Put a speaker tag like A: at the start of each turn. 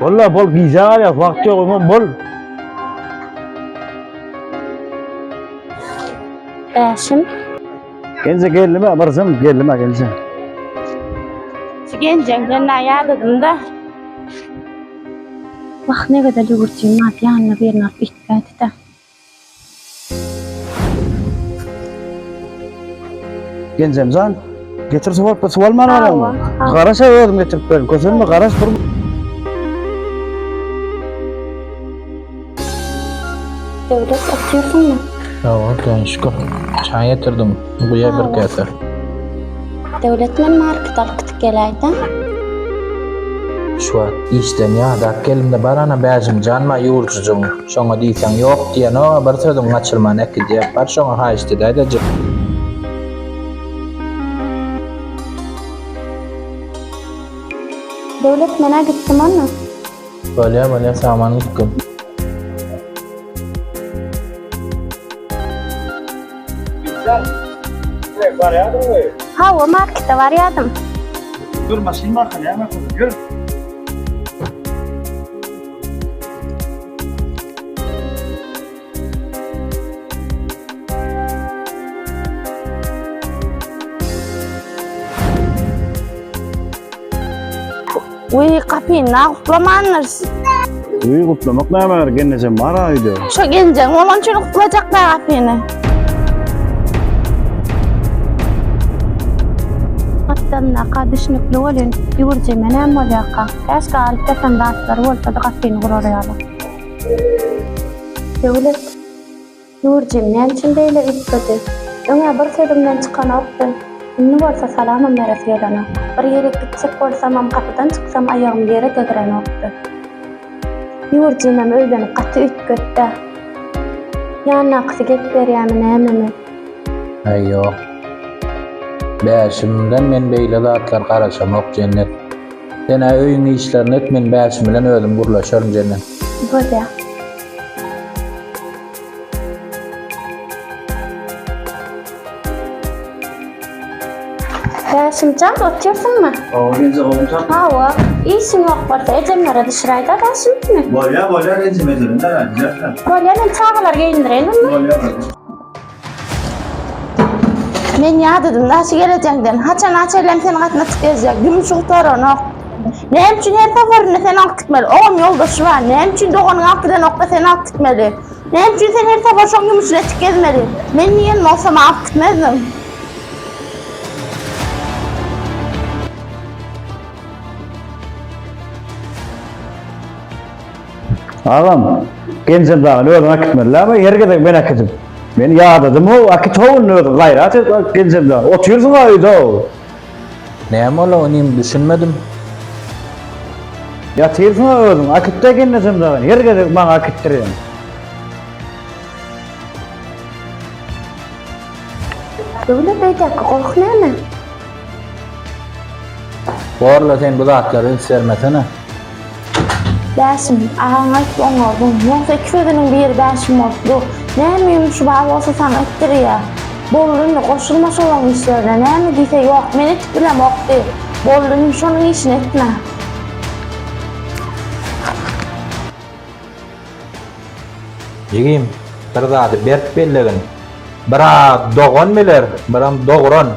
A: Valla bol biza ya vakti yok ama bol.
B: Bäşim.
A: Genze gelme barzım gelme genze.
B: Gencem ýa-dadım da. Wagt ne kadar ýugurjym mat ýanyna birini alyp gitmädi de.
A: Genzem zan. Getir sual mı var ama?
B: Ha.
A: Garaşa öldüm getirip ben. Gözünme garaş dur.
B: Devlet atıyorsun mu?
C: Tamam, şükür. Çay getirdim. Bu yer bir getir.
B: Devletmen market alıp gelaydı.
C: Şu an işten ya da kelimde barana bäjim janma ýurjum. Şoňa diýsen ýok diýen o bir sözüm açylman ekdi diýip bar şoňa haýşdy daýda jyp.
B: Devletmene gittim ana.
C: Böyle saman gitdim.
A: Var ya da
B: Ha o markette var yadım.
A: dur maşin var ya mı gör.
B: Uy kapıyı kutlamanız.
A: Uy kutlamak ne var gennece maraydı.
B: Şu gencem olan için kutlayacaklar kapıyı. Hatta kardeşinlikli olun. Yurcum önem olacak. Keşke alıp desen dağıtları olsa da kapıyı kurarayalım. Devlet. Yurcum ne için böyle istedi? Ona bir sözümden çıkan oldu. Ünlü olsa salamım meresiyorana. Bir yere gidecek olsam kapıdan çıksam ayağım yere tegren oldu. Yurcum öyle katı üt götte. Yani aksi get beriyamın emimi.
C: Ayyo. Bäşimden men beýle zatlar garaşamak cennet. Sen öýüň işlerini et men bäşim bilen özüm gurlaşarym cennet.
B: Böyle. Beşimcan oturuyorsun mu?
A: O gence olmuşam.
B: Ha o. İşin yok varsa ecemlere dışarıda beşim mi?
A: Bolya gence mezarında ben güzel.
B: Böyle ben çağlar giyindirelim mi?
A: Bolya.
B: Men ya dedim nasıl gelecekten? Haçan açarlam seni katına tıkayacak. Gümüş uğtarına. Ne için her seferinde seni alıp gitmeli? Oğlum yoldaşı var. Ne için doğanın altından okta seni alıp gitmeli? Ne için sen her sefer son gümüşüne tıkayazmeli? Ben niye olsam alıp gitmezdim?
A: Ağam, gencem dağın öyle akıtmadılar ama yerge de ben akıtıp. Ben yağdadım o akıt oğun öyle gayrat et gencem dağın. Otuyorsun ayda o.
C: Näme ola ony düşünmedim.
A: Ya tiyirsin öyle akıtta gencem dağın. Yerge de bana akıttırıyor.
B: Böyle beytek korkmuyor mu?
C: Borla sen bu zatları sermesene.
B: Beşim, ağam ayıp oldum. Yoksa iki sözünün bir beşim oldu. Ne miyim şu bağlı olsa sana ettir ya. Bolluğunla koşulması olan işlerine ne mi diyse yok. Ben hiç bilem yoktu. Bolluğunun şunun işini etme.
C: Jigim, bir zatı bert bellegin. Bira dogon biler, biram dogran.